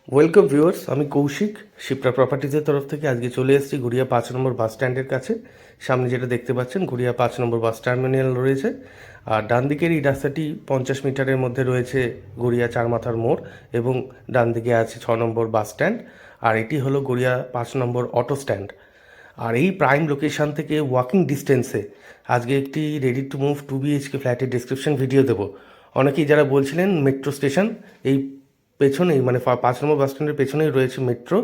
Welcome viewers, আমি কৌশিক শিপ্রা প্রপার্টিজের তরফ থেকে আজকে চলে এসেছি গড়িয়া 5 নম্বর বাস স্ট্যান্ডের কাছে। সামনে যেটা দেখতে পাচ্ছেন গড়িয়া 5 নম্বর বাস টার্মিনাল রয়েছে, আর ডান দিকের এই রাস্তাটি 50 মিটারের মধ্যে রয়েছে গড়িয়া চারমাথার মোড়, এবং ডান দিকে আছে 6 নম্বর বাস স্ট্যান্ড, আর এটি হলো গড়িয়া 5 নম্বর অটো স্ট্যান্ড। আর এই প্রাইম লোকেশান থেকে ওয়াকিং ডিস্টেন্সে আজকে একটি রেডি টু মুভ 2 BHK ফ্ল্যাটের ডিসক্রিপশন ভিডিও দেবো। অনেকেই যারা বলছিলেন মেট্রো স্টেশন, এই পেছনেই মানে 5 নম্বর বাস স্ট্যান্ডের পেছনেই রয়েছে মেট্রো,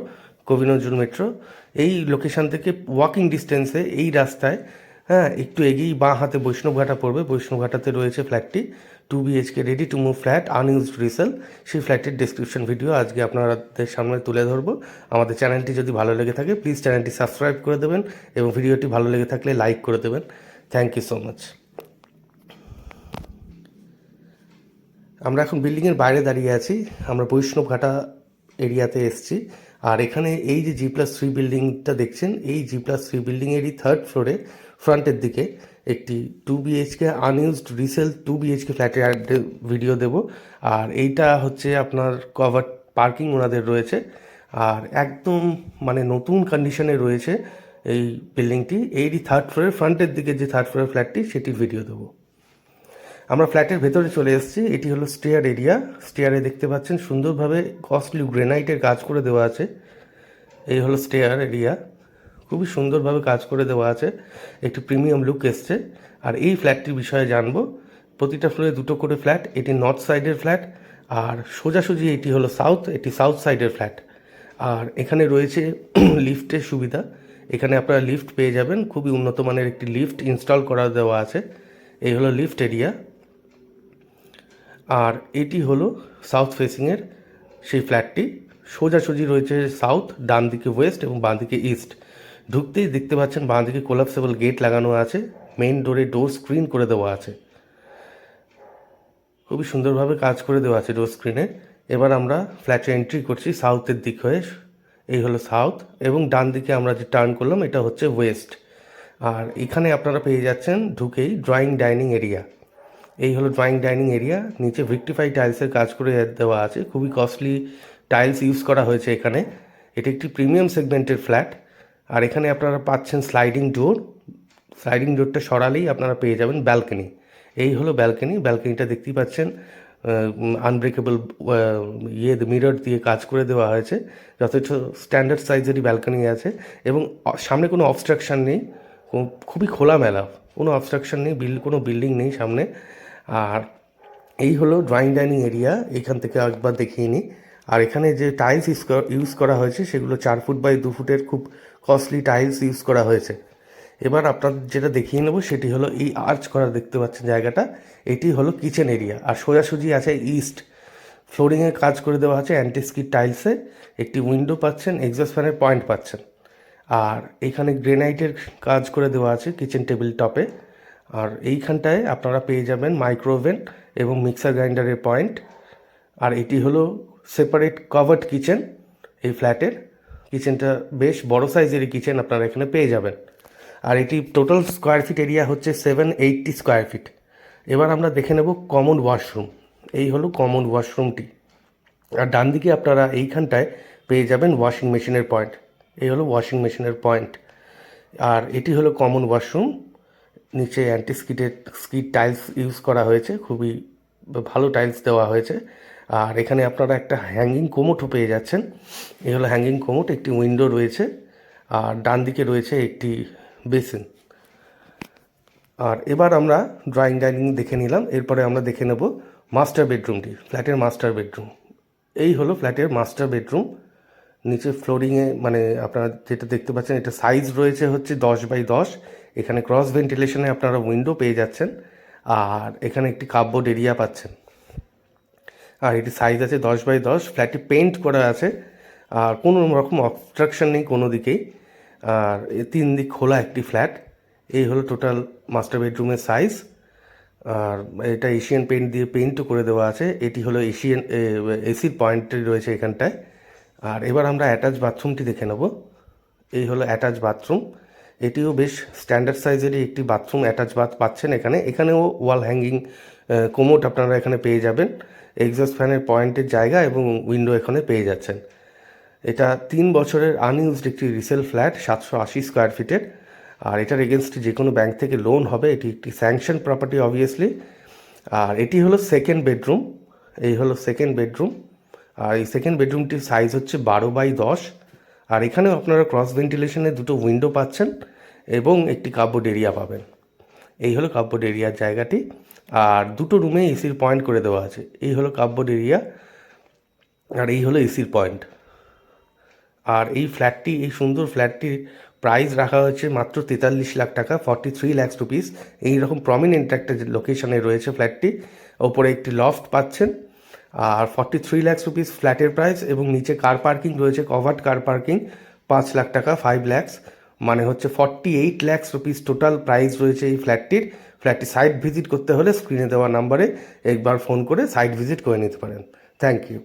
কবি নজরুল মেট্রো। এই লোকেশান থেকে ওয়াকিং ডিস্টেন্সে এই রাস্তায়, হ্যাঁ, একটু এগিয়েই বাঁ হাতে বৈষ্ণবঘাটা পড়বে। বৈষ্ণবঘাটাতে রয়েছে ফ্ল্যাটটি, 2 BHK ready to move flat, unused resale. সেই ফ্ল্যাটের ডেসক্রিপশন ভিডিও আজকে আপনাদের সামনে তুলে ধরবো। আমাদের চ্যানেলটি যদি ভালো লেগে থাকে প্লিজ চ্যানেলটি সাবস্ক্রাইব করে দেবেন, এবং ভিডিওটি ভালো লেগে থাকলে লাইক করে দেবেন। Thank you so much. আমরা এখন বিল্ডিংয়ের বাইরে দাঁড়িয়ে আছি, আমরা বৈষ্ণবঘাটা এরিয়াতে এসেছি। আর এখানে এই যে G+3 বিল্ডিংটা দেখছেন, এই G+3 বিল্ডিংয়েরই 3rd ফ্লোরে ফ্রন্টের দিকে একটি 2 BHK আনইউজড রিসেল 2 BHK ফ্ল্যাটের ভিডিও দেব। আর এইটা হচ্ছে আপনার কভার্ড পার্কিং ওনাদের রয়েছে, আর একদম মানে নতুন কন্ডিশনে রয়েছে এই বিল্ডিংটি। এইরই 3rd ফ্লোরের ফ্রন্টের দিকে যে 3rd ফ্লোরের ফ্ল্যাটটি, সেটির ভিডিও দেবো। আমরা ফ্ল্যাটের ভেতরে চলে এসেছি। এটি হলো স্টেয়ার এরিয়া। স্টেয়ারে দেখতে পাচ্ছেন সুন্দরভাবে কস্টলি গ্রেনাইটের কাজ করে দেওয়া আছে। এই হলো স্টেয়ার এরিয়া, খুবই সুন্দরভাবে কাজ করে দেওয়া আছে, একটি প্রিমিয়াম লুক এসছে। আর এই ফ্ল্যাটটির বিষয়ে জানবো। প্রতিটা ফ্লোরে 2টো করে ফ্ল্যাট, এটি নর্থ সাইডের ফ্ল্যাট, আর সোজাসুজি এটি হলো সাউথ, এটি সাউথ সাইডের ফ্ল্যাট। আর এখানে রয়েছে লিফটের সুবিধা, এখানে আপনারা লিফট পেয়ে যাবেন, খুবই উন্নত মানের একটি লিফট ইনস্টল করা দেওয়া আছে। এই হলো লিফট এরিয়া। আর এটি হলো সাউথ ফেসিংয়ের সেই ফ্ল্যাটটি। সোজাসুজি রয়েছে সাউথ, ডান দিকে ওয়েস্ট এবং বাঁ দিকে ইস্ট। ঢুকতেই দেখতে পাচ্ছেন বাঁ দিকে কোলাপসেবল গেট লাগানো আছে, মেইন ডোরে ডোর স্ক্রিন করে দেওয়া আছে, খুবই সুন্দরভাবে কাজ করে দেওয়া আছে ডোর স্ক্রিনে। এবার আমরা ফ্ল্যাটে এন্ট্রি করছি সাউথের দিক হয়ে। এই হলো সাউথ, এবং ডান দিকে আমরা যে টার্ন করলাম এটা হচ্ছে ওয়েস্ট। আর এখানে আপনারা পেয়ে যাচ্ছেন ঢুকেই ড্রয়িং ডাইনিং এরিয়া। এই হলো ড্রয়িং ডাইনিং এরিয়া, নিচে ভিক্টিফাই টাইলসের কাজ করে দেওয়া আছে, খুবই কস্টলি টাইলস ইউজ করা হয়েছে এখানে। এটি একটি প্রিমিয়াম সেগমেন্টের ফ্ল্যাট। আর এখানে আপনারা পাচ্ছেন স্লাইডিং ডোর, স্লাইডিং ডোরটা সরালেই আপনারা পেয়ে যাবেন ব্যালকনি। এই হলো ব্যালকনি। ব্যালকনিটা দেখতেই পাচ্ছেন আনব্রেকেবল মিরর দিয়ে কাজ করে দেওয়া হয়েছে, যথেষ্ট স্ট্যান্ডার্ড সাইজেরই ব্যালকনি আছে, এবং সামনে কোনো অবস্ট্রাকশান নেই, খুবই খোলামেলা, কোনো অবস্ট্রাকশান নেই, কোনো বিল্ডিং নেই সামনে। আর এই হলো ড্রয়িং ডাইনিং এরিয়া, এখান থেকে একবার দেখিয়ে নিই। আর এখানে যে টাইলস ইউজ করা হয়েছে সেগুলো 4 ফুট বাই 2 ফুটের খুব কস্টলি টাইলস ইউজ করা হয়েছে। এবার আপনাদের যেটা দেখিয়ে নেব সেটি হলো এই আর্চ করা দেখতে পাচ্ছেন জায়গাটা, এটি হলো কিচেন এরিয়া। আর সোজাসুজি আছে ইস্ট, ফ্লোরিংয়ে কাজ করে দেওয়া আছে অ্যান্টিস্কিড টাইলসে, একটি উইন্ডো পাচ্ছেন, এক্সস্ট ফ্যানের পয়েন্ট পাচ্ছেন। আর এইখানে গ্রেনাইটের কাজ করে দেওয়া আছে কিচেন টেবিল টপে। আর এইখানটায় আপনারা পেয়ে যাবেন মাইক্রোওভেন এবং মিক্সার গ্রাইন্ডারের পয়েন্ট। আর এটি হলো সেপারেট কভার্ড কিচেন। এই ফ্ল্যাটের কিচেনটা বেশ বড় সাইজেরই কিচেন আপনারা এখানে পেয়ে যাবেন। আর এটি টোটাল স্কোয়ার ফিট এরিয়া হচ্ছে 780 স্কোয়ার ফিট। এবার আমরা দেখে নেব কমন ওয়াশরুম। এই হলো কমন ওয়াশরুমটি। আর ডান দিকে আপনারা এইখানটায় পেয়ে যাবেন ওয়াশিং মেশিনের পয়েন্ট। এই হলো ওয়াশিং মেশিনের পয়েন্ট। আর এটি হলো কমন ওয়াশরুম, নিচে স্কিড টাইলস ইউজ করা হয়েছে, খুবই ভালো টাইলস দেওয়া হয়েছে। আর এখানে আপনারা একটা হ্যাঙ্গিং কোমোটও পেয়ে যাচ্ছেন। এই হলো হ্যাঙ্গিং কোমোট, একটি উইন্ডো রয়েছে, আর ডান দিকে রয়েছে একটি বেসিন। আর এবার আমরা ড্রয়িং ডাইনিং দেখে নিলাম, এরপরে আমরা দেখে নেব মাস্টার বেডরুমটি, ফ্ল্যাটের মাস্টার বেডরুম। এই হলো ফ্ল্যাটের মাস্টার বেডরুম। নিচে ফ্লোরিংয়ে মানে আপনারা যেটা দেখতে পাচ্ছেন এটা সাইজ রয়েছে হচ্ছে 10 বাই 10। এখানে ক্রস ভেন্টিলেশনে আপনারা উইন্ডো পেয়ে যাচ্ছেন, আর এখানে একটি কাপবোর্ড এরিয়া পাচ্ছেন। আর এটি সাইজ আছে 10 বাই 10। ফ্ল্যাটটি পেন্ট করা আছে, আর কোনো রকম অবস্ট্রাকশন নেই কোনো দিকেই। আর 3 দিক খোলা একটি ফ্ল্যাট। এই হলো টোটাল মাস্টার বেডরুমের সাইজ। আর এটা এশিয়ান পেন্ট দিয়ে পেন্টও করে দেওয়া আছে। এটি হলো এশিয়ান এসির পয়েন্টটি রয়েছে এখানটায়। আর এবার আমরা অ্যাটাচ বাথরুমটি দেখে নেব। এই হলো অ্যাটাচ বাথরুম। এটিও বেশ স্ট্যান্ডার্ড সাইজেরই একটি বাথরুম, অ্যাটাচ বাথ পাচ্ছেন এখানে। এখানেও ওয়াল হ্যাঙ্গিং কোমোট আপনারা এখানে পেয়ে যাবেন, এক্সস্ট ফ্যানের পয়েন্টের জায়গা এবং উইন্ডো এখানে পেয়ে যাচ্ছেন। এটা 3 বছরের আনইউজড একটি রিসেল ফ্ল্যাট, 780 স্কোয়ার ফিটের। আর এটার এগেনস্টে যে কোনো ব্যাংক থেকে লোন হবে। এটি একটি স্যাংশন প্রপার্টি অবভিয়াসলি। আর এটি হলো সেকেন্ড বেডরুম। এই হলো সেকেন্ড বেডরুম। আর এই সেকেন্ড বেডরুমটির সাইজ হচ্ছে 12x10। আর এখানেও আপনারা ক্রস ভেন্টিলেশনের দুটো উইন্ডো পাচ্ছেন এবং একটি কাপবোর্ড এরিয়া পাবেন। এই হলো কাপবোর্ড এরিয়ার জায়গাটি। আর দুটো রুমে এসির পয়েন্ট করে দেওয়া আছে। এই হলো কাপবোর্ড এরিয়া আর এই হলো এসির পয়েন্ট। আর এই ফ্ল্যাটটি, এই সুন্দর ফ্ল্যাটটির প্রাইস রাখা হয়েছে মাত্র 43 লাখ টাকা, 43 lakhs রুপিস। এইরকম প্রমিনেন্ট একটা লোকেশনে রয়েছে ফ্ল্যাটটি। ওপরে একটি লফট পাচ্ছেন। আর 43 lakhs রুপিস ফ্ল্যাটের প্রাইস এবং নিচে কার পার্কিং রয়েছে, কভার্ড কার পার্কিং 5 লাখ টাকা, 5 lakhs, মানে হচ্ছে 48 lakhs রুপিস টোটাল প্রাইস রয়েছে এই ফ্ল্যাটটির। ফ্ল্যাটটি সাইট ভিজিট করতে হলে স্ক্রিনে দেওয়া নাম্বারে একবার ফোন করে সাইট ভিজিট করে নিতে পারেন। Thank you.